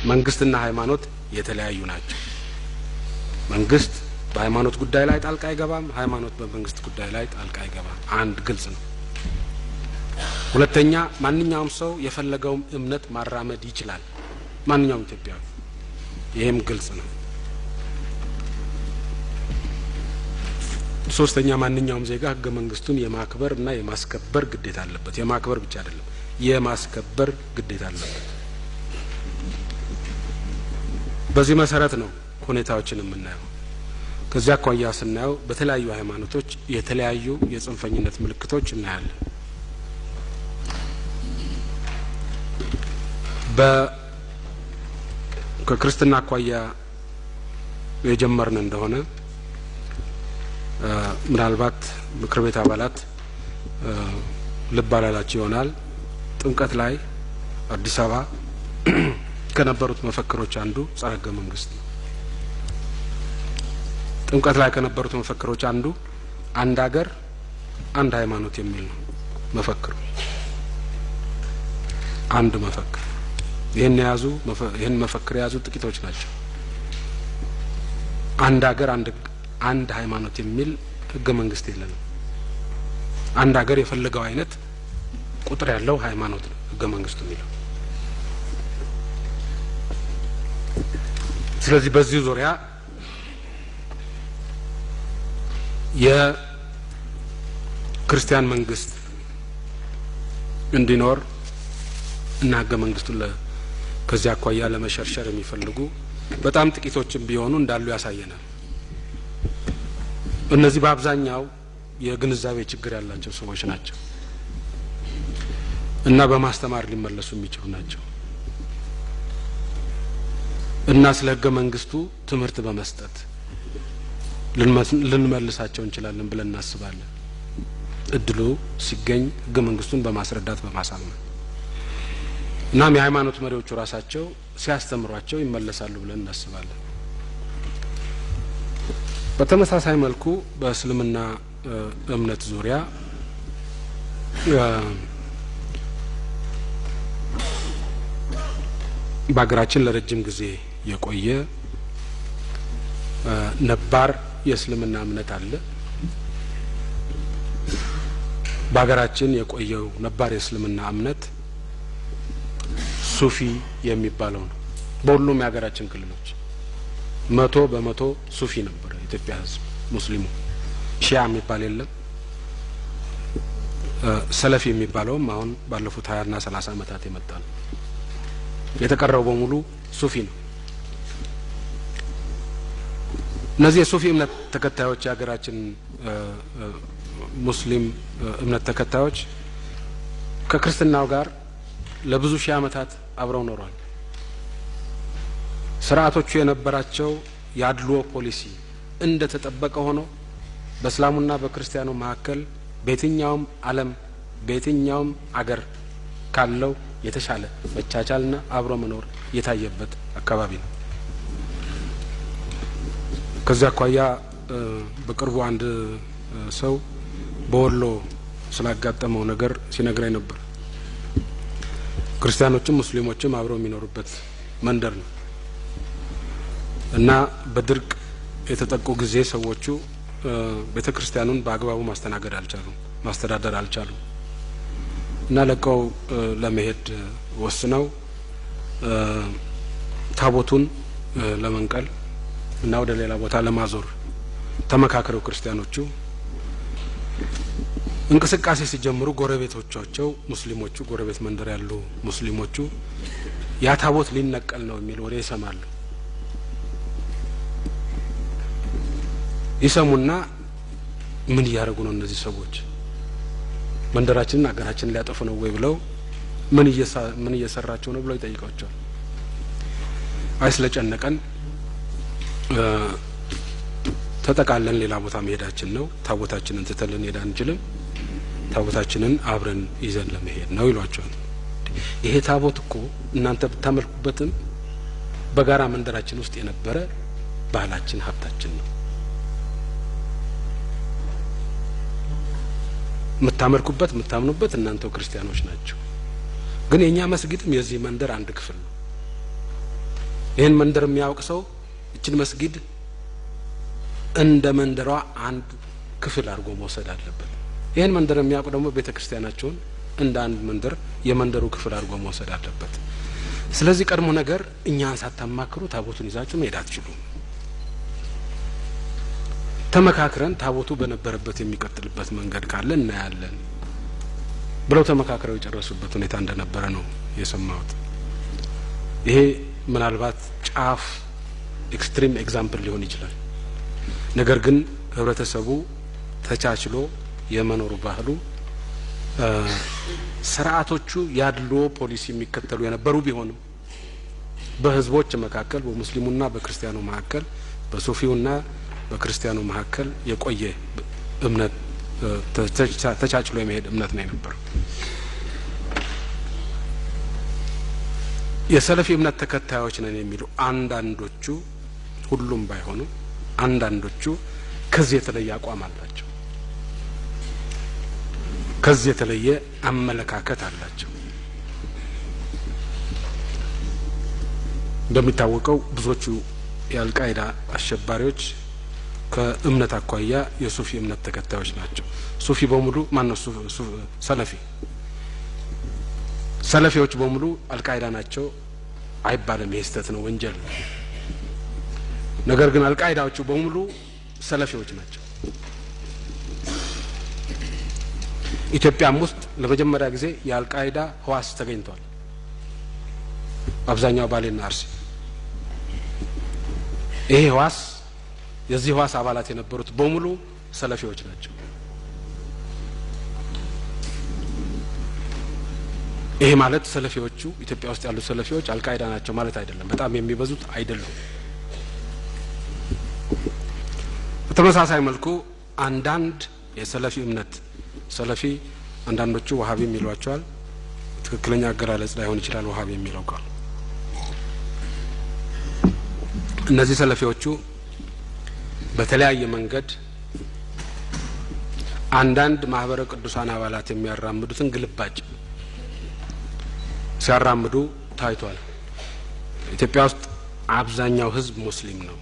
መንግስትና ሃይማኖት የተለያዩ ናቸው። መንግስት በሃይማኖት ጉዳይ ላይ ጣልቃ አይገባም፣ ሃይማኖት በመንግስት ጉዳይ ላይ ጣልቃ አይገባም። አንድ ግልጽ ነው። ሁለተኛ ማንኛውም ሰው የፈለገው እምነት ማራመድ ይችላል፣ ማንኛውም ኢትዮጵያዊ። ይሄም ግልጽ ነው። ሶስተኛ ማንኛውም ዜጋ ህገ መንግስቱን የማክበርና የማስከበር ግዴታ አለበት። የማክበር ብቻ አይደለም፣ የማስከበር ግዴታ አለበት። በዚህ መሰረት ነው ሁኔታዎችን የምናየው። ከዚያ አኳያ ስናየው በተለያዩ ሃይማኖቶች የተለያዩ የጽንፈኝነት ምልክቶች እናያለን። ከክርስትና አኳያ የጀመርን እንደሆነ ምናልባት ምክር ቤት አባላት ልብ አላላቸው ይሆናል። ጥምቀት ላይ አዲስ አበባ ከነበሩት መፈክሮች አንዱ ጸረ ህገ መንግስት ነው። ጥምቀት ላይ ከነበሩት መፈክሮች አንዱ አንድ ሀገር አንድ ሃይማኖት የሚል ነው መፈክሩ። አንድ መፈክር ይህን መፈክር የያዙ ጥቂቶች ናቸው። አንድ ሀገር አንድ ሃይማኖት የሚል ህገ መንግስት የለንም። አንድ ሀገር የፈለገው አይነት ቁጥር ያለው ሃይማኖት ነው ህገ መንግስቱ የሚለው። ስለዚህ በዚህ ዙሪያ የክርስቲያን መንግስት እንዲኖር እና ህገ መንግስቱን ከዚያ አኳያ ለመሸርሸር የሚፈልጉ በጣም ጥቂቶችም ቢሆኑ እንዳሉ ያሳየናል። እነዚህ በአብዛኛው የግንዛቤ ችግር ያላቸው ሰዎች ናቸው እና በማስተማር ሊመለሱ የሚችሉ ናቸው እና ስለ ህገ መንግስቱ ትምህርት በመስጠት ልንመልሳቸው እንችላለን ብለን እናስባለን። እድሉ ሲገኝ ህገ መንግስቱን በማስረዳት በማሳመን እናም የሃይማኖት መሪዎቹ ራሳቸው ሲያስተምሯቸው ይመለሳሉ ብለን እናስባለን። በተመሳሳይ መልኩ በእስልምና እምነት ዙሪያ በሀገራችን ለረጅም ጊዜ የቆየ ነባር የእስልምና እምነት አለ። በሀገራችን የቆየው ነባር የእስልምና እምነት ሱፊ የሚባለው ነው። በሁሉም የሀገራችን ክልሎች 100% ሱፊ ነበር የኢትዮጵያ ህዝብ ሙስሊሙ። ሺዓ የሚባል የለም። ሰለፊ የሚባለውም አሁን ባለፉት 20 እና 30 አመታት የመጣ ነው። የተቀረው በሙሉ ሱፊ ነው። እነዚህ የሱፊ እምነት ተከታዮች የሀገራችን ሙስሊም እምነት ተከታዮች ከክርስትናው ጋር ለብዙ ሺህ አመታት አብረው ኖረዋል። ስርዓቶቹ የነበራቸው የአድልዎ ፖሊሲ እንደ ተጠበቀ ሆኖ በእስላሙና በክርስቲያኑ መካከል በየትኛውም ዓለም በየትኛውም አገር ካለው የተሻለ መቻቻልና አብሮ መኖር የታየበት አካባቢ ነው። ከዚያ አኳያ በቅርቡ አንድ ሰው በወሎ ስላጋጠመው ነገር ሲነግረኝ ነበር። ክርስቲያኖችም ሙስሊሞችም አብረው የሚኖሩበት መንደር ነው እና በድርቅ የተጠቁ ጊዜ ሰዎቹ ቤተክርስቲያኑን በአግባቡ ማስተዳደር አልቻሉም እና ለቀው ለመሄድ ወስነው ታቦቱን ለመንቀል እና ወደ ሌላ ቦታ ለማዞር ተመካከረው ክርስቲያኖቹ እንቅስቃሴ ሲጀምሩ ጎረቤቶቻቸው ሙስሊሞቹ ጎረቤት መንደር ያሉ ሙስሊሞቹ ያ ታቦት ሊነቀል ነው የሚል ወሬ ይሰማሉ። ይሰሙና ምን ያደርጉ ነው እነዚህ ሰዎች መንደራችንን አገራችንን ሊያጠፉ ነው ወይ ብለው ምን እየሰራቸው ነው ብለው ይጠይቃቸዋል። ስለጨነቀን ተጠቃለን ሌላ ቦታ መሄዳችን ነው፣ ታቦታችንን ትተልን ሄዳ አንችልም፣ ታቦታችንን አብረን ይዘን ለመሄድ ነው ይሏቸዋል። ይሄ ታቦት እኮ እናንተ ብታመልኩበትም በጋራ መንደራችን ውስጥ የነበረ ባህላችን ሀብታችን ነው። የምታመልኩበት የምታምኑበት እናንተው ክርስቲያኖች ናቸው። ግን የኛ መስጊድም የዚህ መንደር አንድ ክፍል ነው። ይሄን መንደር የሚያውቅ ሰው እችን መስጊድ እንደ መንደሯ አንድ ክፍል አድርጎ መውሰድ አለበት። ይሄን መንደር የሚያውቅ ደግሞ ቤተክርስቲያናቸውን እንደ አንድ መንደር የመንደሩ ክፍል አድርጎ መውሰድ አለበት። ስለዚህ ቀድሞ ነገር እኛን ሳታማክሩ ታቦቱን ይዛችሁ መሄድ አትችሉም። ተመካክረን ታቦቱ በነበረበት የሚቀጥልበት መንገድ ካለ እናያለን ብለው ተመካክረው የጨረሱበት ሁኔታ እንደነበረ ነው የሰማሁት። ይሄ ምናልባት ጫፍ ኤክስትሪም ኤግዛምፕል ሊሆን ይችላል። ነገር ግን ህብረተሰቡ ተቻችሎ የመኖሩ ባህሉ ስርዓቶቹ ያድሎ ፖሊሲ የሚከተሉ የነበሩ ቢሆንም በህዝቦች መካከል በሙስሊሙና በክርስቲያኑ መካከል በሱፊውና በክርስቲያኑ መካከል የቆየ እምነት ተቻችሎ የመሄድ እምነት ነው የነበረው። የሰለፊ እምነት ተከታዮች ነን የሚሉ አንዳንዶቹ ሁሉም ባይሆኑ አንዳንዶቹ ከዚህ የተለየ አቋም አላቸው። ከዚህ የተለየ አመለካከት አላቸው። እንደሚታወቀው ብዙዎቹ የአልቃይዳ አሸባሪዎች ከእምነት አኳያ የሱፊ እምነት ተከታዮች ናቸው። ሱፊ በሙሉ ማነው ሰለፊዎች በሙሉ አልቃይዳ ናቸው አይባልም። ይሄ ስህተት ነው፣ ወንጀል ነው። ነገር ግን አልቃይዳዎቹ በሙሉ ሰለፊዎች ናቸው። ኢትዮጵያም ውስጥ ለመጀመሪያ ጊዜ የአልቃይዳ ህዋስ ተገኝቷል። አብዛኛው ባሌና አርሲ ይሄ ህዋስ የዚህ ህዋስ አባላት የነበሩት በሙሉ ሰለፊዎች ናቸው። ይሄ ማለት ሰለፊዎቹ ኢትዮጵያ ውስጥ ያሉ ሰለፊዎች አልቃይዳ ናቸው ማለት አይደለም። በጣም የሚበዙት አይደሉም። በተመሳሳይ መልኩ አንዳንድ የሰለፊ እምነት ሰለፊ አንዳንዶቹ ወሃቢ የሚሏቸዋል። ትክክለኛ አገላለጽ ላይሆን ይችላል ወሃቢ የሚለው ቃል። እነዚህ ሰለፊዎቹ በተለያየ መንገድ አንዳንድ ማህበረ ቅዱሳን አባላት የሚያራምዱትን ግልባጭ ሲያራምዱ ታይቷል። ኢትዮጵያ ውስጥ አብዛኛው ህዝብ ሙስሊም ነው።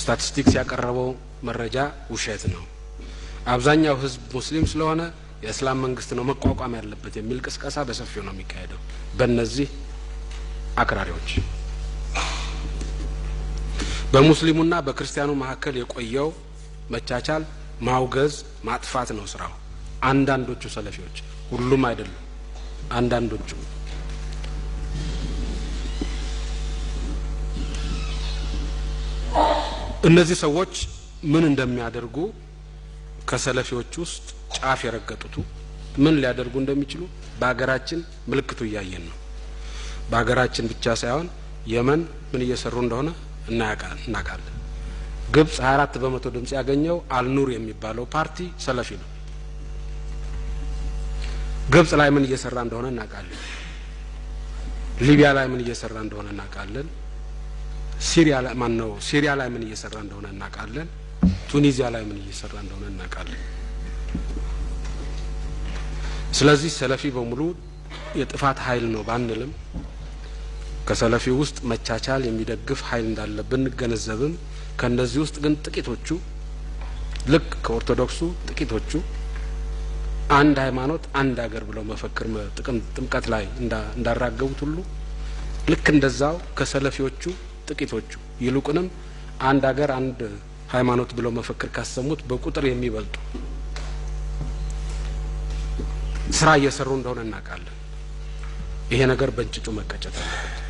ስታቲስቲክስ ያቀረበው መረጃ ውሸት ነው። አብዛኛው ህዝብ ሙስሊም ስለሆነ የእስላም መንግስት ነው መቋቋም ያለበት የሚል ቅስቀሳ በሰፊው ነው የሚካሄደው በእነዚህ አክራሪዎች። በሙስሊሙና በክርስቲያኑ መካከል የቆየው መቻቻል ማውገዝ ማጥፋት ነው ስራው። አንዳንዶቹ ሰለፊዎች፣ ሁሉም አይደሉም፣ አንዳንዶቹ እነዚህ ሰዎች ምን እንደሚያደርጉ ከሰለፊዎች ውስጥ ጫፍ የረገጡት ምን ሊያደርጉ እንደሚችሉ በአገራችን ምልክቱ እያየን ነው። በአገራችን ብቻ ሳይሆን የመን ምን እየሰሩ እንደሆነ እናውቃለን። ግብጽ 24% ድምጽ ያገኘው አልኑር የሚባለው ፓርቲ ሰለፊ ነው። ግብጽ ላይ ምን እየሰራ እንደሆነ እናውቃለን። ሊቢያ ላይ ምን እየሰራ እንደሆነ እናውቃለን። ሲሪያ ላይ ምን እየሰራ እንደሆነ እናውቃለን። ቱኒዚያ ላይ ምን እየሰራ እንደሆነ እናውቃለን። ስለዚህ ሰለፊ በሙሉ የጥፋት ኃይል ነው ባንልም ከሰለፊ ውስጥ መቻቻል የሚደግፍ ኃይል እንዳለ ብንገነዘብም ከነዚህ ውስጥ ግን ጥቂቶቹ ልክ ከኦርቶዶክሱ ጥቂቶቹ አንድ ሃይማኖት አንድ ሀገር ብለው መፈክር ጥምቀት ላይ እንዳራገቡት ሁሉ ልክ እንደዛው ከሰለፊዎቹ ጥቂቶቹ ይልቁንም አንድ ሀገር አንድ ሃይማኖት ብለው መፈክር ካሰሙት በቁጥር የሚበልጡ ስራ እየሰሩ እንደሆነ እናውቃለን። ይሄ ነገር በእንጭጩ መቀጨት አለበት።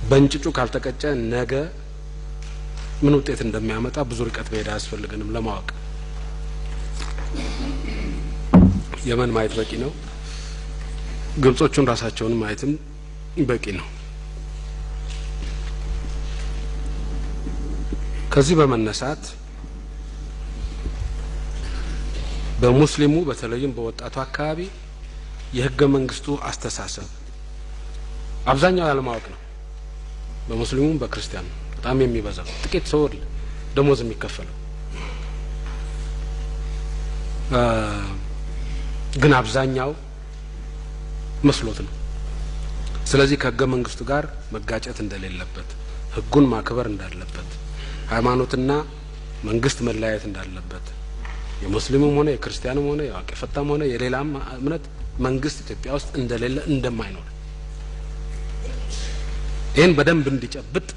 በእንጭጩ ካልተቀጨ ነገ ምን ውጤት እንደሚያመጣ ብዙ ርቀት መሄድ አያስፈልገንም ለማወቅ። የመን ማየት በቂ ነው። ግብጾቹን ራሳቸውን ማየትም በቂ ነው። ከዚህ በመነሳት በሙስሊሙ በተለይም በወጣቱ አካባቢ የህገ መንግስቱ አስተሳሰብ አብዛኛው ያለማወቅ ነው። በሙስሊሙም በክርስቲያኑ በጣም የሚበዛው ጥቂት ሰው ደሞዝ የሚከፈለው ግን አብዛኛው መስሎት ነው። ስለዚህ ከህገ መንግስቱ ጋር መጋጨት እንደሌለበት ህጉን ማክበር እንዳለበት ሃይማኖትና መንግስት መለያየት እንዳለበት የሙስሊሙም ሆነ የክርስቲያኑም ሆነ የዋቂ ፈታም ሆነ የሌላም እምነት መንግስት ኢትዮጵያ ውስጥ እንደሌለ እንደማይኖር ይሄን በደንብ እንዲጨብጥ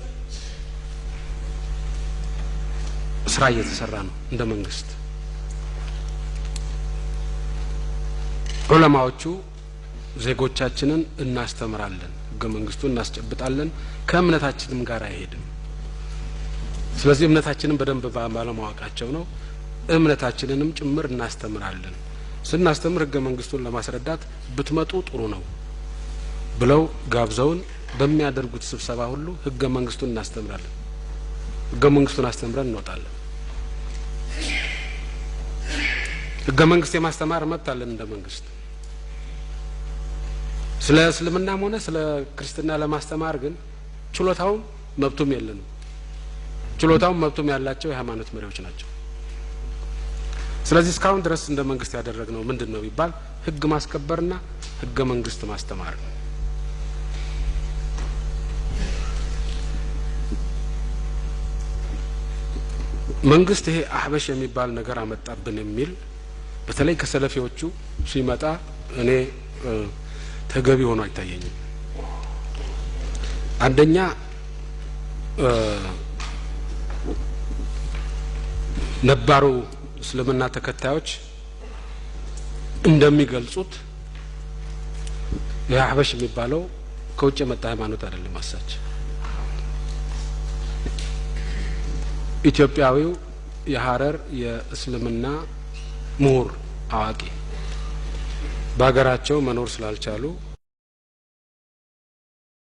ስራ እየተሰራ ነው እንደ መንግስት ዑለማዎቹ ዜጎቻችንን እናስተምራለን ህገ መንግስቱን እናስጨብጣለን ከእምነታችንም ጋር አይሄድም ስለዚህ እምነታችንን በደንብ ባለማወቃቸው ነው እምነታችንንም ጭምር እናስተምራለን ስናስተምር ህገ መንግስቱን ለማስረዳት ብትመጡ ጥሩ ነው ብለው ጋብዘውን በሚያደርጉት ስብሰባ ሁሉ ህገ መንግስቱን እናስተምራለን ህገ መንግስቱን አስተምረን እንወጣለን ህገ መንግስት የማስተማር መብት አለን እንደ መንግስት ስለ እስልምናም ሆነ ስለ ክርስትና ለማስተማር ግን ችሎታውም መብቱም የለንም ችሎታውም መብቱም ያላቸው የሃይማኖት መሪዎች ናቸው ስለዚህ እስካሁን ድረስ እንደ መንግስት ያደረግነው ምንድነው ቢባል ህግ ማስከበርና ህገ መንግስት ማስተማር መንግስት ይሄ አህበሽ የሚባል ነገር አመጣብን የሚል በተለይ ከሰለፊዎቹ ሲመጣ እኔ ተገቢ ሆኖ አይታየኝም አንደኛ ነባሩ እስልምና ተከታዮች እንደሚገልጹት የአህበሽ የሚባለው ከውጭ የመጣ ሃይማኖት አይደለም አሳች ኢትዮጵያዊው የሐረር የእስልምና ምሁር አዋቂ በአገራቸው መኖር ስላልቻሉ